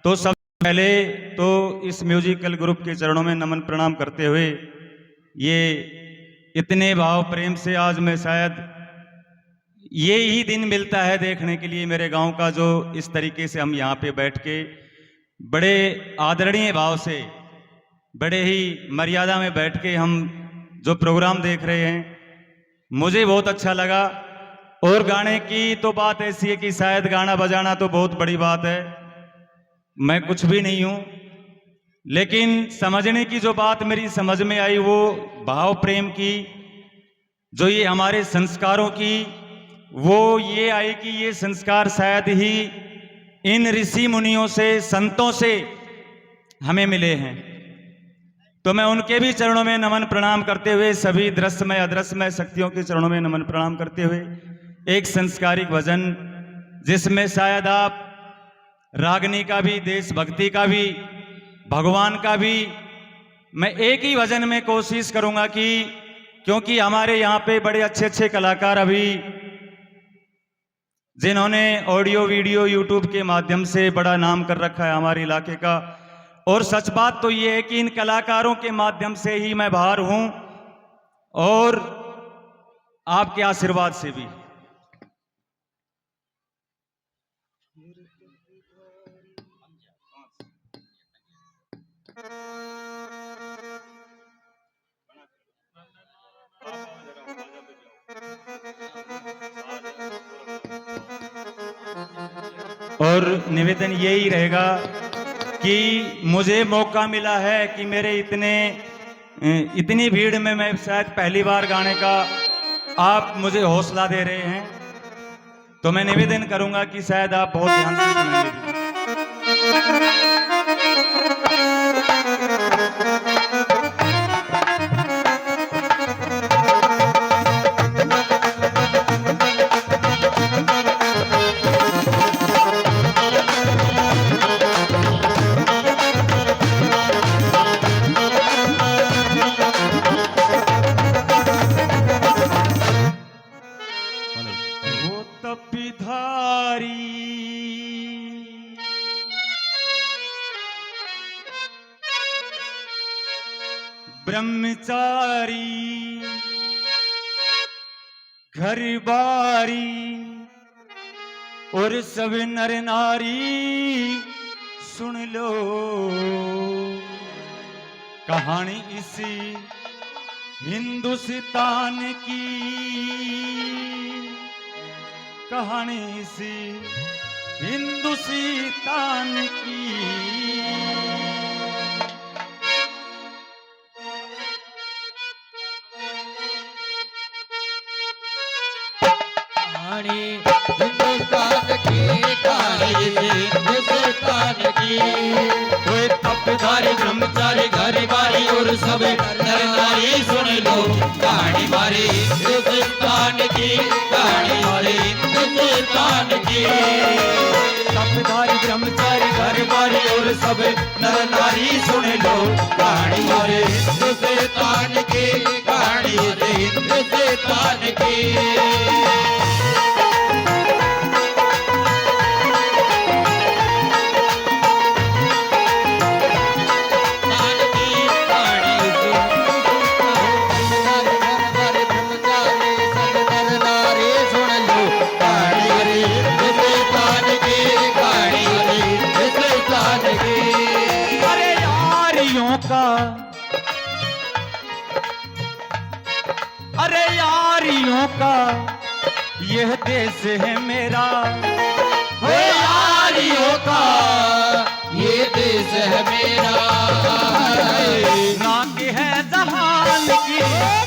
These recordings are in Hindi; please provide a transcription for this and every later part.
तो सब पहले तो इस म्यूजिकल ग्रुप के चरणों में नमन प्रणाम करते हुए ये इतने भाव प्रेम से आज मैं शायद ये ही दिन मिलता है देखने के लिए मेरे गांव का, जो इस तरीके से हम यहाँ पे बैठ के बड़े आदरणीय भाव से बड़े ही मर्यादा में बैठ के हम जो प्रोग्राम देख रहे हैं, मुझे बहुत अच्छा लगा। और गाने की तो बात ऐसी है कि शायद गाना बजाना तो बहुत बड़ी बात है, मैं कुछ भी नहीं हूं, लेकिन समझने की जो बात मेरी समझ में आई वो भाव प्रेम की, जो ये हमारे संस्कारों की, वो ये आई कि ये संस्कार शायद ही इन ऋषि मुनियों से, संतों से हमें मिले हैं। तो मैं उनके भी चरणों में नमन प्रणाम करते हुए, सभी दृश्यमय अदृश्यमय शक्तियों के चरणों में नमन प्रणाम करते हुए एक संस्कारिक भजन, जिसमें शायद आप रागनी का भी, देशभक्ति का भी, भगवान का भी, मैं एक ही भजन में कोशिश करूंगा कि, क्योंकि हमारे यहाँ पे बड़े अच्छे अच्छे कलाकार अभी, जिन्होंने ऑडियो वीडियो यूट्यूब के माध्यम से बड़ा नाम कर रखा है हमारे इलाके का, और सच बात तो ये है कि इन कलाकारों के माध्यम से ही मैं बाहर हूं और आपके आशीर्वाद से भी। और निवेदन यही रहेगा कि मुझे मौका मिला है कि मेरे इतनी भीड़ में मैं शायद पहली बार गाने का आप मुझे हौसला दे रहे हैं, तो मैं निवेदन करूंगा कि शायद आप बहुत ध्यान से सुनेंगे। ब्रह्मचारी घर बारी और सब नर नारी सुन लो कहानी इसी हिंदुस्तान की, कहानी इसी हिंदुस्तान की। हिंदुस्तान की कहानी, हिंदुस्तान की। कोई तपधारी ब्रह्मचारी घर बारी और सब नर नारी सुन लो कहानी मारी हिंदुस्तान की, कहानी मारी हिंदुस्तान की। तपधारी ब्रह्मचारी घर बारी और सब नर नारी सुन लो कहानी मारे हिंदुस्तान की, कहानी हिंदुस्तान की। अरे यारियों का यह देश है मेरा, हो यारियों का ये देश है मेरा, नाक है जहान की।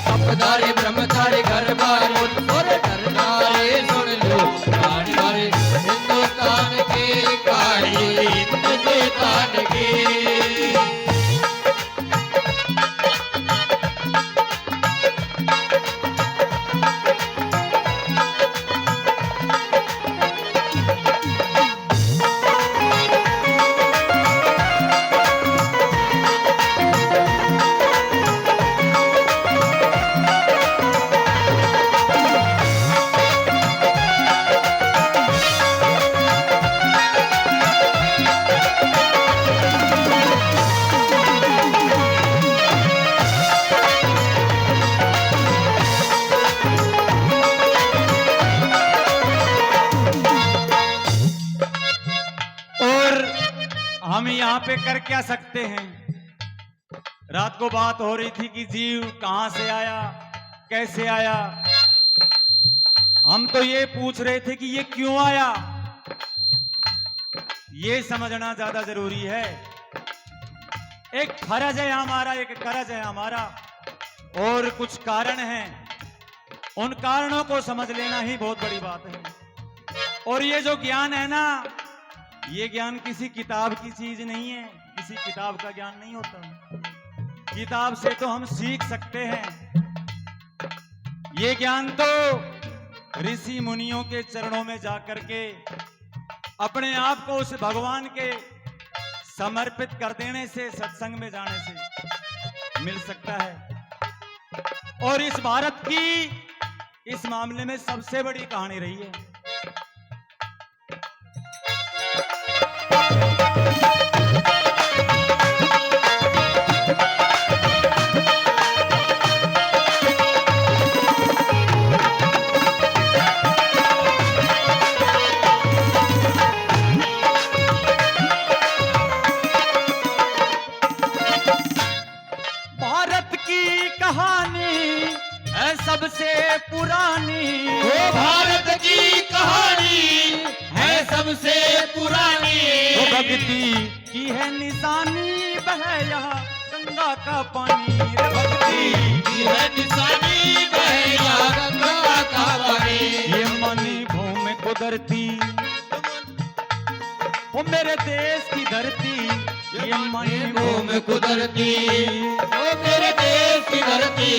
तपधारी ब्रह्मचारी घर बार और नर नारी सुन लो कहानी मारे हिंदुस्तान की, कहानी हिंदुस्तान की। हम यहाँ पे कर क्या सकते हैं? रात को बात हो रही थी कि जीव कहां से आया, कैसे आया। हम तो ये पूछ रहे थे कि ये क्यों आया, ये समझना ज्यादा जरूरी है। एक फर्ज है हमारा, एक कर्ज है हमारा, और कुछ कारण हैं, उन कारणों को समझ लेना ही बहुत बड़ी बात है। और ये जो ज्ञान है ना, ये ज्ञान किसी किताब की चीज नहीं है, किसी किताब का ज्ञान नहीं होता। किताब से तो हम सीख सकते हैं, ये ज्ञान तो ऋषि मुनियों के चरणों में जाकर के अपने आप को उस भगवान के समर्पित कर देने से, सत्संग में जाने से मिल सकता है। और इस भारत की इस मामले में सबसे बड़ी कहानी रही है। सबसे पुरानी, वो भारत की कहानी है सबसे पुरानी। वो भक्ति की है निशानी, बहे यहाँ गंगा का पानी। रे भक्ति की है निशानी, बहे यहाँ गंगा का पानी। ये मनी भूमि कुदरती, वो मेरे देश की धरती। ये मनी भूमि कुदरती, वो मेरे देश की धरती।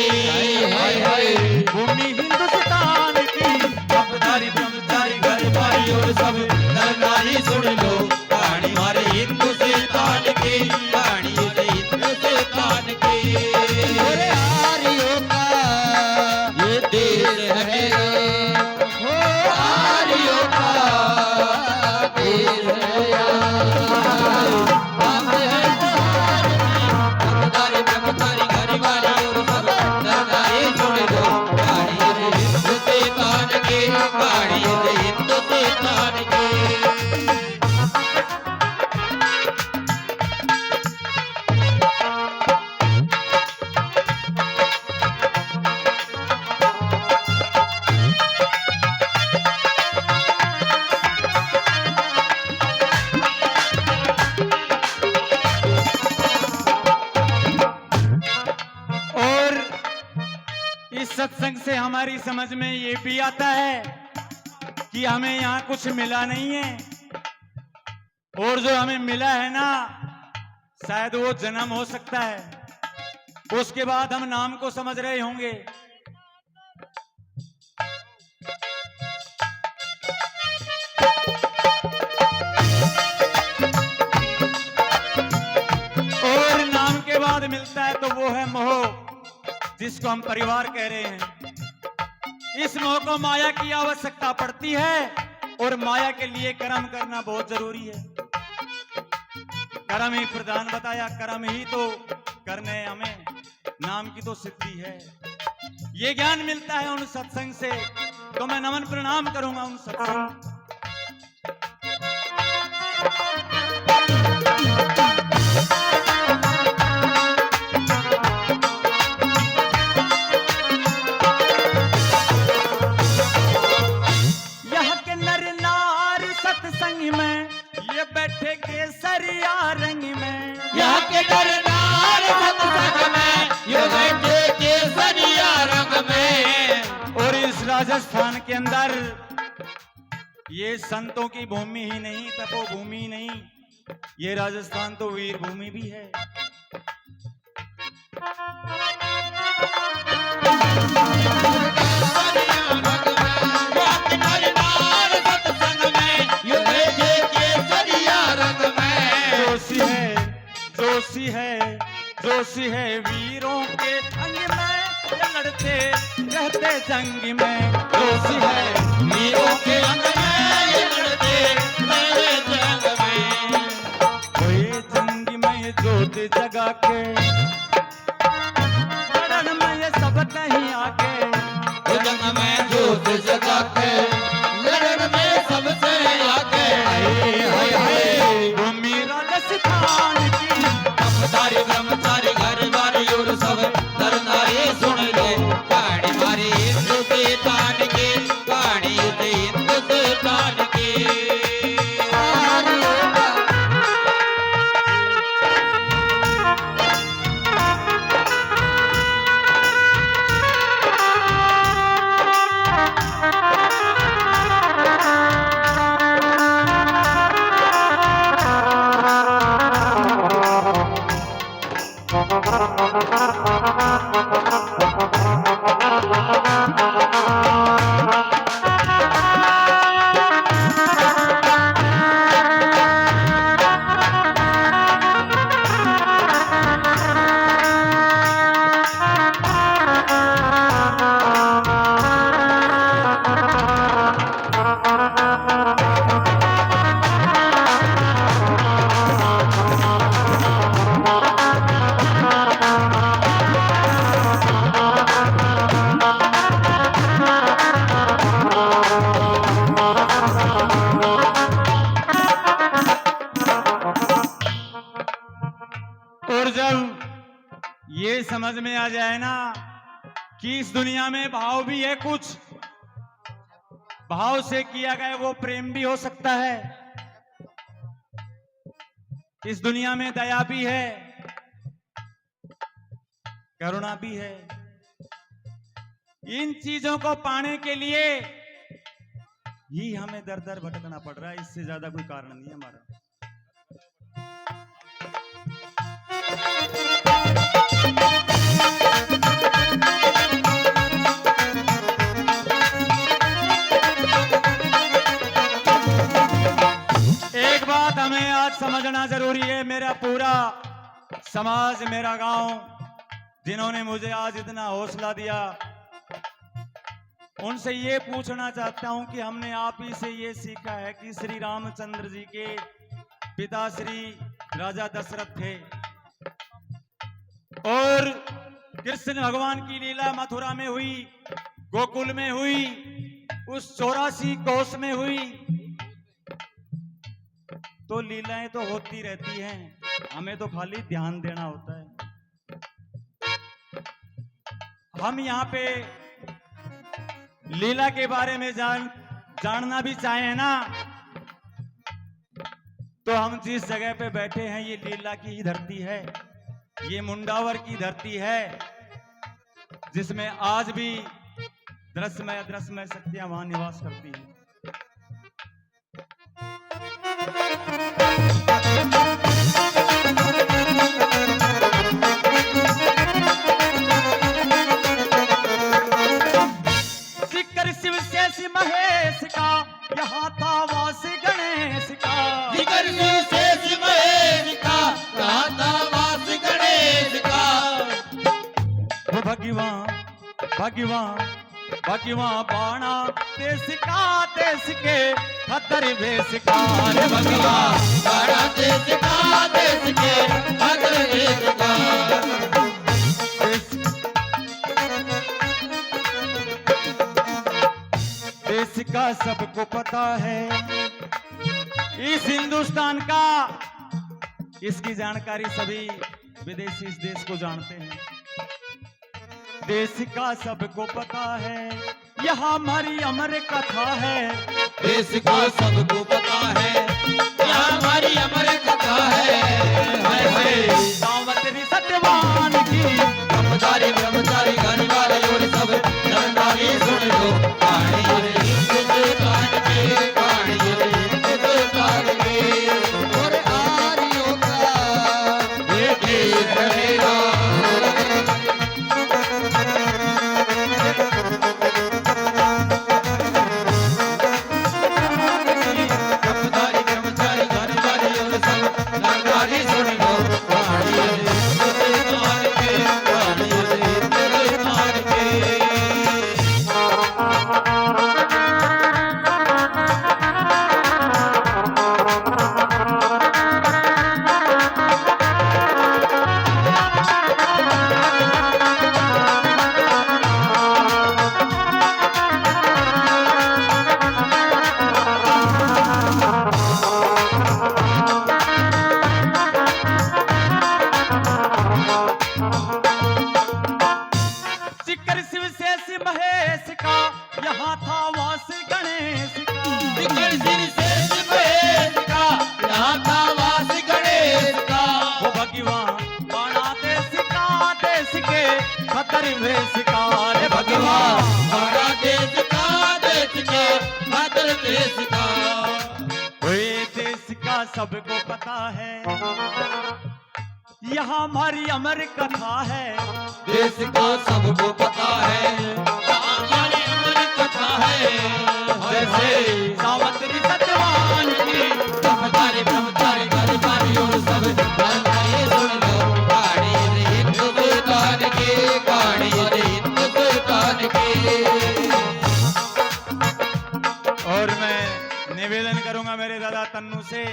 हाय हाय भूमि हिंदुस्तान की, अपधारी ब्रह्मचारी घर भाई और सब नर नारी सुन लो कहानी हमारे हिंदुस्तान की, कहानी हमारे हिंदुस्तान की। अरे आर्यों का ये देश है, हो आर्यों का देश है। सत्संग से हमारी समझ में ये भी आता है कि हमें यहाँ कुछ मिला नहीं है, और जो हमें मिला है ना, शायद वो जन्म हो सकता है। उसके बाद हम नाम को समझ रहे होंगे। और नाम के बाद मिलता है तो वो है मोह, जिसको हम परिवार कह रहे हैं। इस मोह को माया की आवश्यकता पड़ती है, और माया के लिए कर्म करना बहुत जरूरी है। कर्म ही प्रधान बताया, कर्म ही तो करने हमें नाम की तो सिद्धि है। ये ज्ञान मिलता है उन सत्संग से, तो मैं नमन प्रणाम करूंगा उन सत्संग। बैठे केसरिया रंग में, यहाँ के नर-नार सत्संग में, ये बैठे केसरिया रंग में। और इस राजस्थान के अंदर ये संतों की भूमि ही नहीं, तपोभूमि ही नहीं, ये राजस्थान तो वीर भूमि भी है। जोशी है वीरों के अंग में, ये लड़ते रहते जंग में। जोशी है वीरों के अंग में, ये लड़ते रहते जंग में। कोई जंग में जोत जगा के, लड़न में ये सब नहीं आके। जंग में जोत जगा के, लड़न में सबसे आगे। हाय हाय हाय भूमि राजस्थान स्थान की। ब्रह्मचारी ब्रह्मचारी घर बारी और सब नर नारी सुन लो कहानी मारी हिंदुस्तान की, कहानी हिंदुस्तान की। और जब ये समझ में आ जाए ना कि इस दुनिया में भाव भी है, कुछ भाव से किया गया वो प्रेम भी हो सकता है, इस दुनिया में दया भी है, करुणा भी है। इन चीजों को पाने के लिए ही हमें दर दर भटकना पड़ रहा है, इससे ज्यादा कोई कारण नहीं है हमारा। एक बात हमें आज समझना जरूरी है, मेरा पूरा समाज, मेरा गांव, जिन्होंने मुझे आज इतना हौसला दिया, उनसे ये पूछना चाहता हूं कि हमने आप ही से ये सीखा है कि श्री रामचंद्र जी के पिता श्री राजा दशरथ थे और कृष्ण भगवान की लीला मथुरा में हुई, गोकुल में हुई, उस 84 कोस में हुई। तो लीलाएं तो होती रहती हैं, हमें तो खाली ध्यान देना होता है। हम यहाँ पे लीला के बारे में जानना भी चाहें ना, तो हम जिस जगह पे बैठे हैं ये लीला की ही धरती है, ये मुंडावर की धरती है, जिसमें आज भी दृश्यमय अदृश्यमय शक्तियां वहां निवास करती हैं। जिक्र शिव शेष महेश का, यहाँ था वास गणेश का। जिगर शेष महेश का, कहाँ था वास गणेश का। वो भगवान भगवान भगवान बाणा देश के खतर भेष का। अरे भगवान बड़ा देश का, देश के खतर भेष का। देश का सबको पता है, इस हिंदुस्तान का, इसकी जानकारी सभी विदेशी इस देश को जानते हैं। देश का सबको पता है, यह हमारी अमर कथा है। देश का सबको पता है, यह हमारी अमर कथा है। हाय हाय सावतरी सत्यवान की, ब्रह्मचारी ब्रह्मचारी घर वाले और सब नर नारी सुन लो कहानी हिंदुस्तान की, कहानी हिंदुस्तान की। और आर्यों का ये देश मेरा। हमारी भेष का रे भगवान भगवान। हमारा देश का मातर देश का ओए देश का सबको पता है, यहाँ हमारी अमर कथा है। देश का सबको पता है, हमारी अमर कथा है। जैसे सावित्री सत्यवान की ब्रह्मचारी ब्रह्मचारी गरीबारी और सब जानकारी सुन लो कहानी रे हिंदुस्तान की, कहानी रे हिंदुस्तान की। और मैं निवेदन करूंगा मेरे दादा तन्नू से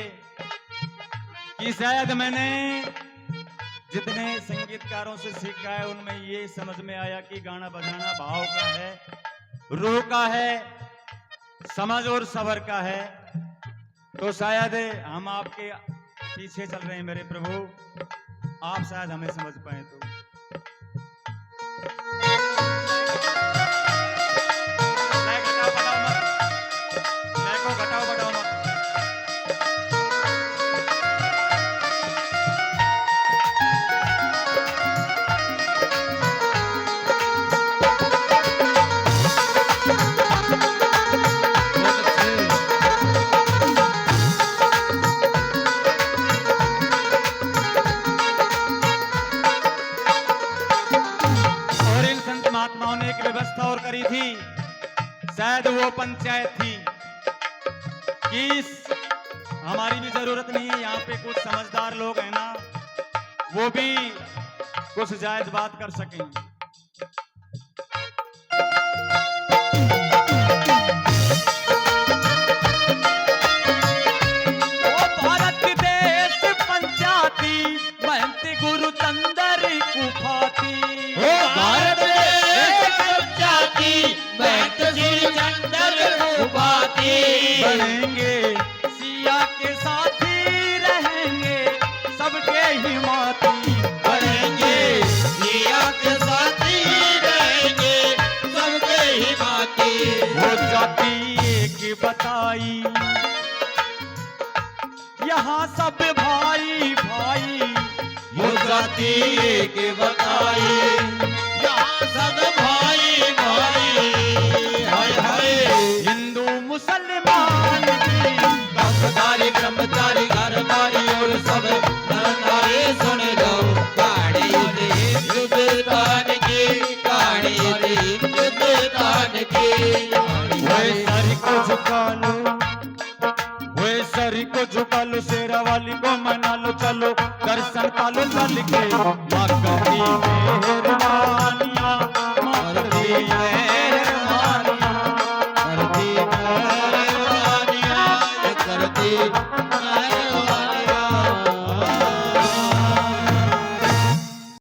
कि शायद मैंने जितने संगीतकारों से सीखा है उनमें ये समझ में आया कि गाना बजाना भाव का है, रूह का है, समझ और सबर का है। तो शायद हम आपके पीछे चल रहे हैं मेरे प्रभु, आप शायद हमें समझ पाए। तो लय घटाओ बढ़ाओ मत, लय को घटाओ बढ़ाओ मत। और इन संत महात्माओं ने एक व्यवस्था और करी थी, शायद वो पंचायत थी कि हमारी भी जरूरत नहीं है, यहाँ पे कुछ समझदार लोग हैं ना, वो भी कुछ जायज बात कर सकें। ओ भारत देश पंचायती महंत गुरु चंदर कुफाती। ओ भारत देश पंचायती महंत श्री चंदर उपाती। बनेंगे सिया के साथी, रहेंगे सबके हिमाती। बनेंगे सिया के साथी, रहेंगे सबके हिमाती। वो जाति एक बताई, यहाँ सब भाई भाई। वो जाति एक बताई, यहाँ सब भाई भाई। हाय हाय हिंदू मुसलमान की ब्रह्मचारी ब्रह्मचारी घरवारी और सब नरनारी सुन लो कहानी रे हिंदुस्तान की, कहानी रे हिंदुस्तान की। वे सर को झुका लो, वे सर को झुका लो, शेरा वाली को मना लो, चलो दर्शन पालो चल के। माँ करी मेहरबानियाँ, माँ करी